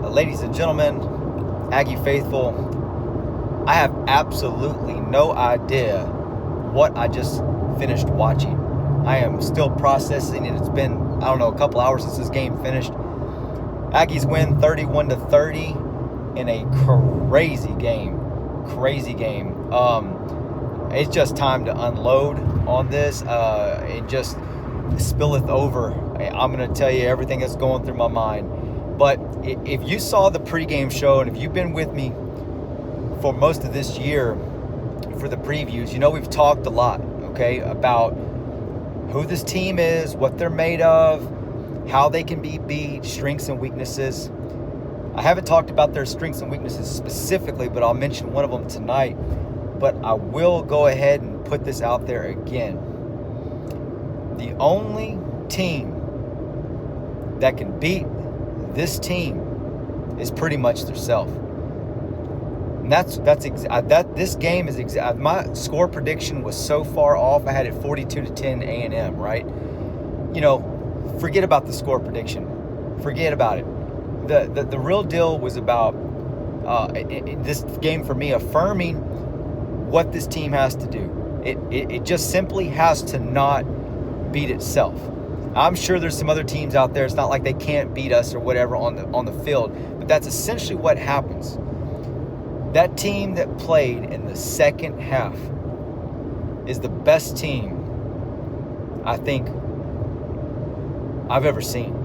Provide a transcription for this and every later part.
Ladies and gentlemen, Aggie faithful, I have absolutely no idea what I just finished watching. I am still processing, and it's been, a couple hours since this game finished. Aggies win 31-30 in a crazy game. It's just time to unload on this and just spilleth over. I'm going to tell you everything that's going through my mind. But if you saw the pregame show, and if you've been with me for most of this year for the previews, we've talked a lot, okay, about who this team is, what they're made of, how they can be beat, strengths and weaknesses. I haven't talked about their strengths and weaknesses specifically, but I'll mention one of them tonight. But I will go ahead and put this out there again. The only team that can beat this team is pretty much themselves. And this game is my score prediction was so far off. I had it 42-10 A&M, right? Forget about the score prediction. Forget about it. The real deal was about this game for me affirming what this team has to do. It just simply has to not beat itself. I'm sure there's some other teams out there. It's not like they can't beat us or whatever on the field, but that's essentially what happens. That team that played in the second half is the best team I think I've ever seen.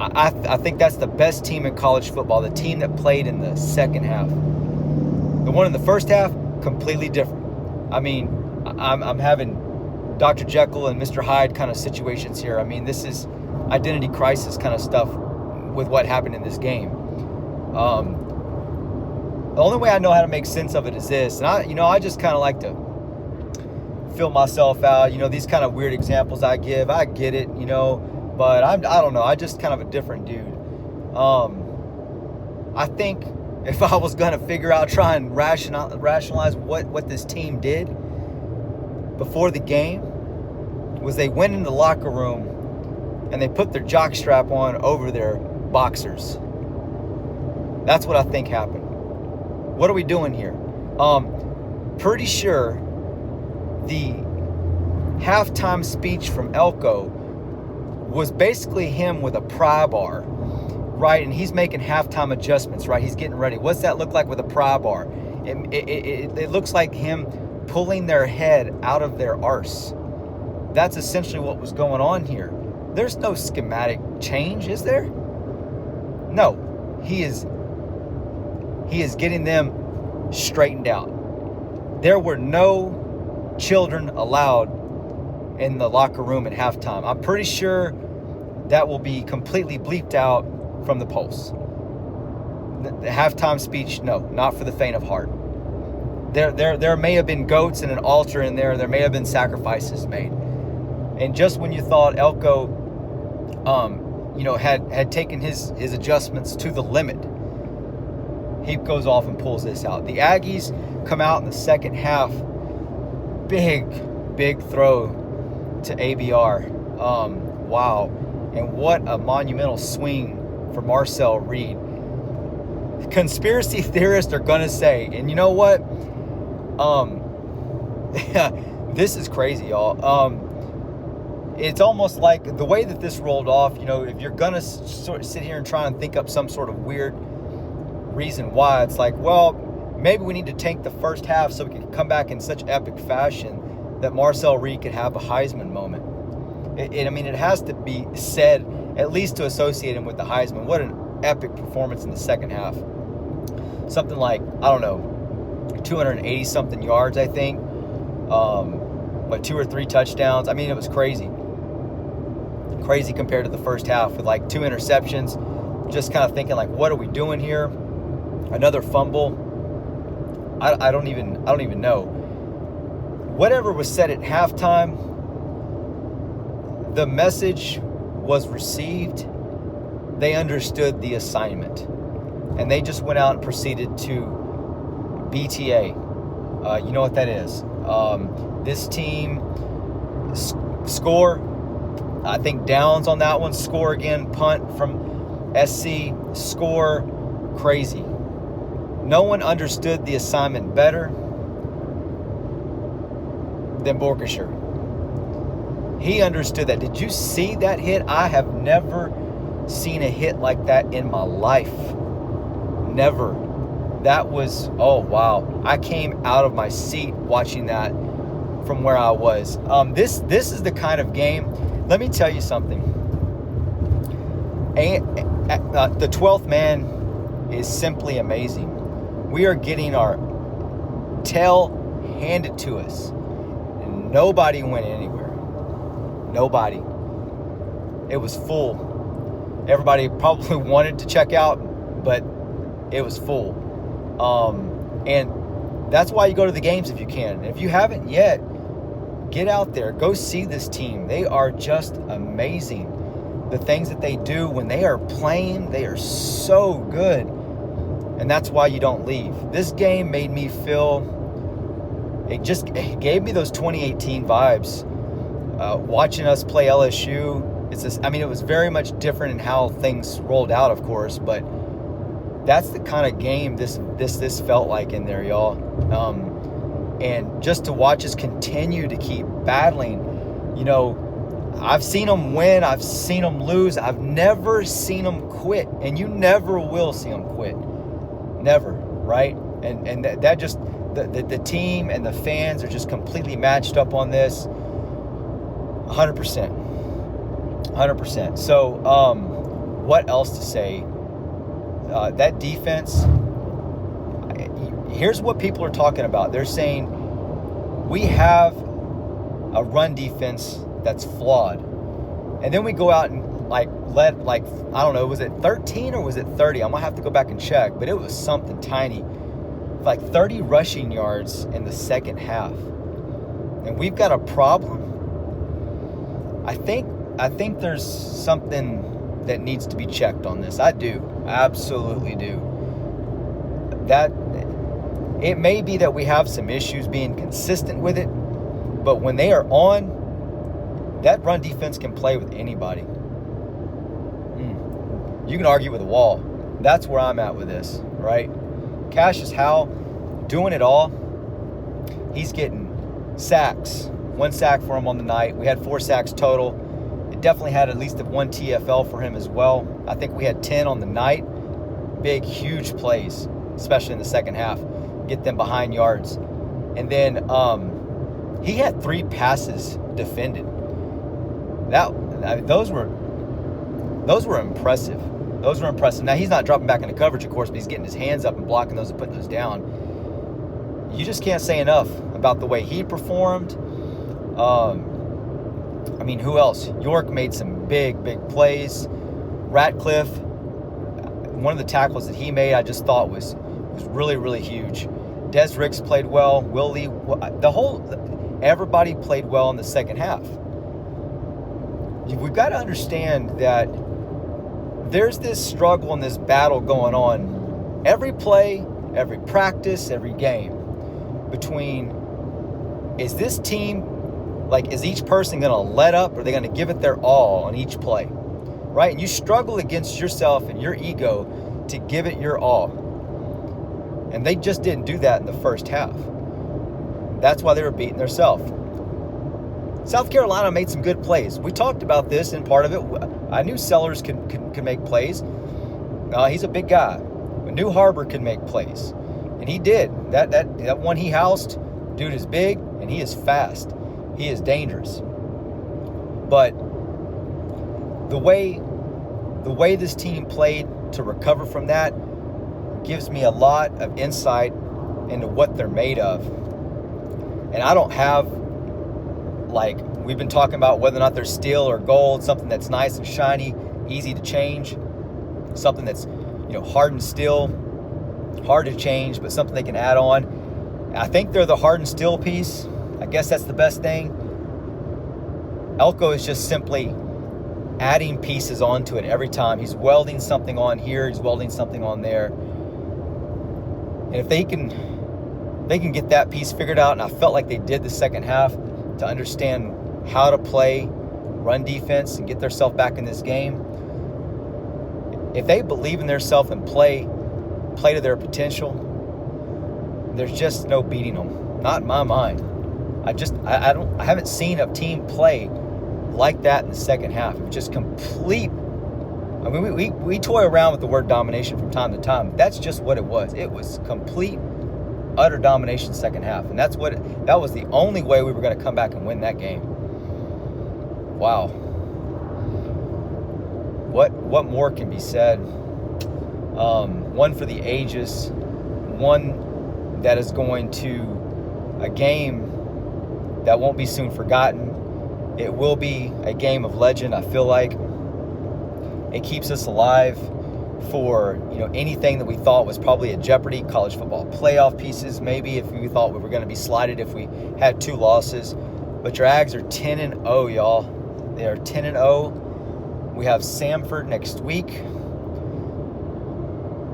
I think that's the best team in college football, the team that played in the second half. The one in the first half, completely different. I'm having Dr. Jekyll and Mr. Hyde kind of situations here. This is identity crisis kind of stuff with what happened in this game. The only way I know how to make sense of it is this. And I just kind of like to fill myself out. These kind of weird examples I give, I get it, but I don't know. I'm just kind of a different dude. I think if I was going to try and rationalize what this team did before the game, was they went in the locker room and they put their jock strap on over their boxers. That's what I think happened. What are we doing here? Pretty sure the halftime speech from Elko was basically him with a pry bar, right? And he's making halftime adjustments, right? He's getting ready. What's that look like with a pry bar? It looks like him pulling their head out of their arse. That's essentially what was going on here. There's no schematic change, is there? No. He is getting them straightened out. There were no children allowed in the locker room at halftime. I'm pretty sure that will be completely bleeped out from the Pulse. The halftime speech, no, not for the faint of heart. There may have been goats and an altar in there. There may have been sacrifices made. And just when you thought Elko, had taken his adjustments to the limit, he goes off and pulls this out. The Aggies come out in the second half. Big throw to ABR. Wow. And what a monumental swing for Marcel Reed. Conspiracy theorists are going to say, and you know what? This is crazy, y'all. It's almost like the way that this rolled off, if you're going to sort of sit here and try and think up some sort of weird reason why, it's like, well, maybe we need to tank the first half so we can come back in such epic fashion that Marcel Reed could have a Heisman moment. It has to be said, at least to associate him with the Heisman. What an epic performance in the second half. Something like, 280-something yards, I think. 2 or 3 touchdowns. It was crazy. Crazy compared to the first half with 2 interceptions. Just kind of thinking what are we doing here? Another fumble. I don't even know. Whatever was said at halftime, the message was received. They understood the assignment. And they just went out and proceeded to BTA. You know what that is. This team score, I think downs on that one, score again, punt from SC, score, crazy. No one understood the assignment better than Borkshire. He understood that. Did you see that hit? I have never seen a hit like that in my life. Never. That was, oh wow. I came out of my seat watching that from where I was. This is the kind of game, let me tell you something. The 12th man is simply amazing. We are getting our tail handed to us. And nobody went anywhere. Nobody. It was full. Everybody probably wanted to check out, but it was full. And that's why you go to the games if you can. If you haven't yet, get out there. Go see this team. They are just amazing. The things that they do when they are playing, they are so good. And that's why you don't leave. This game made me feel, it gave me those 2018 vibes. Watching us play LSU, it was very much different in how things rolled out, of course, but that's the kind of game this felt like in there, y'all. And just to watch us continue to keep battling, I've seen them win, I've seen them lose, I've never seen them quit, and you never will see them quit, never, right? And that just the team and the fans are just completely matched up on this. 100%. So, what else to say? That defense, here's what people are talking about. They're saying we have a run defense that's flawed. And then we go out and I don't know, was it 13 or was it 30? I'm going to have to go back and check, but it was something tiny. Like 30 rushing yards in the second half. And we've got a problem. I think there's something that needs to be checked on this. I do. I absolutely do. That it may be that we have some issues being consistent with it, but when they are on, that run defense can play with anybody. You can argue with a wall. That's where I'm at with this, right? Cassius Howell doing it all. He's getting sacks. 1 sack for him on the night. We had 4 sacks total. It definitely had at least 1 TFL for him as well. I think we had 10 on the night. Big, huge plays, especially in the second half. Get them behind yards. And then he had 3 passes defended. Those were impressive. Those were impressive. Now, he's not dropping back into coverage, of course, but he's getting his hands up and blocking those and putting those down. You just can't say enough about the way he performed. Who else? York made some big plays. Ratcliffe, one of the tackles that he made, I just thought was really, really huge. Des Ricks played well. Willie, everybody played well in the second half. We've got to understand that there's this struggle and this battle going on every play, every practice, every game between, is this team, is each person going to let up, or are they going to give it their all on each play, right? And you struggle against yourself and your ego to give it your all. And they just didn't do that in the first half. That's why they were beating themselves. South Carolina made some good plays. We talked about this in part of it. I knew Sellers could make plays. He's a big guy. But New Harbor can make plays. And he did. That one he housed, dude is big and he is fast. He is dangerous. But the way this team played to recover from that gives me a lot of insight into what they're made of. And I don't have, we've been talking about whether or not they're steel or gold, something that's nice and shiny, easy to change, something that's, hardened steel, hard to change, but something they can add on. I think they're the hardened steel piece. I guess that's the best thing. Elko is just simply adding pieces onto it every time. He's welding something on here. He's welding something on there. And if they can get that piece figured out, and I felt like they did the second half, to understand how to play run defense and get themselves back in this game, if they believe in themselves and play to their potential, there's just no beating them. Not in my mind. I haven't seen a team play like that in the second half. It was just complete. I mean, we toy around with the word domination from time to time. That's just what it was. It was complete, utter domination second half. And that was the only way we were going to come back and win that game. Wow. What more can be said? One for the ages. One that is going to a game that won't be soon forgotten. It will be a game of legend, I feel like. It keeps us alive for, anything that we thought was probably a jeopardy, college football playoff pieces, maybe, if we thought we were going to be slighted if we had 2 losses. But your Ags are 10-0, y'all. They are 10-0. We have Samford next week,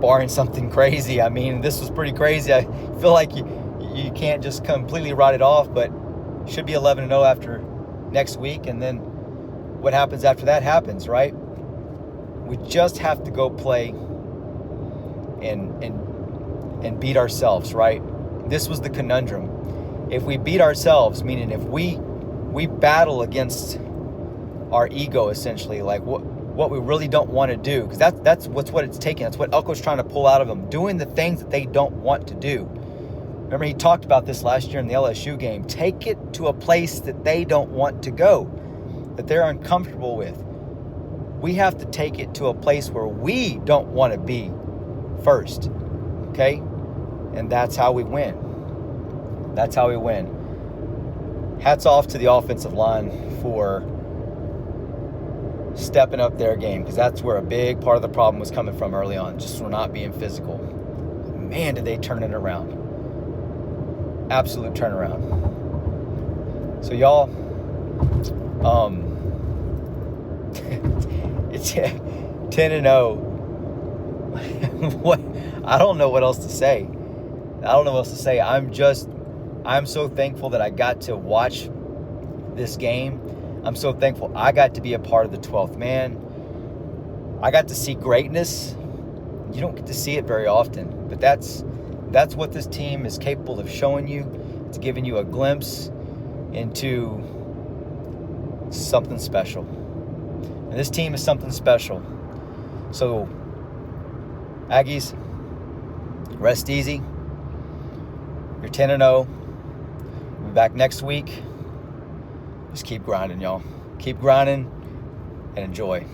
barring something crazy. I mean, this was pretty crazy. I feel like you can't just completely write it off, but should be 11-0 after next week, and then what happens after that happens, right? We just have to go play and beat ourselves, right? This was the conundrum. If we beat ourselves, meaning if we battle against our ego, essentially, like what we really don't want to do, because that's what it's taking. That's what Elko's trying to pull out of them, doing the things that they don't want to do. Remember, he talked about this last year in the LSU game. Take it to a place that they don't want to go, that they're uncomfortable with. We have to take it to a place where we don't want to be first, okay? And that's how we win. That's how we win. Hats off to the offensive line for stepping up their game, because that's where a big part of the problem was coming from early on, just for not being physical. Man, did they turn it around. Absolute turnaround. So y'all, it's 10-0. What? I don't know what else to say. I'm so thankful that I got to watch this game. I'm so thankful I got to be a part of the 12th man. I got to see greatness. You don't get to see it very often, but that's what this team is capable of showing you. It's giving you a glimpse into something special. And this team is something special. So, Aggies, rest easy. You're 10-0. We'll be back next week. Just keep grinding, y'all. Keep grinding and enjoy.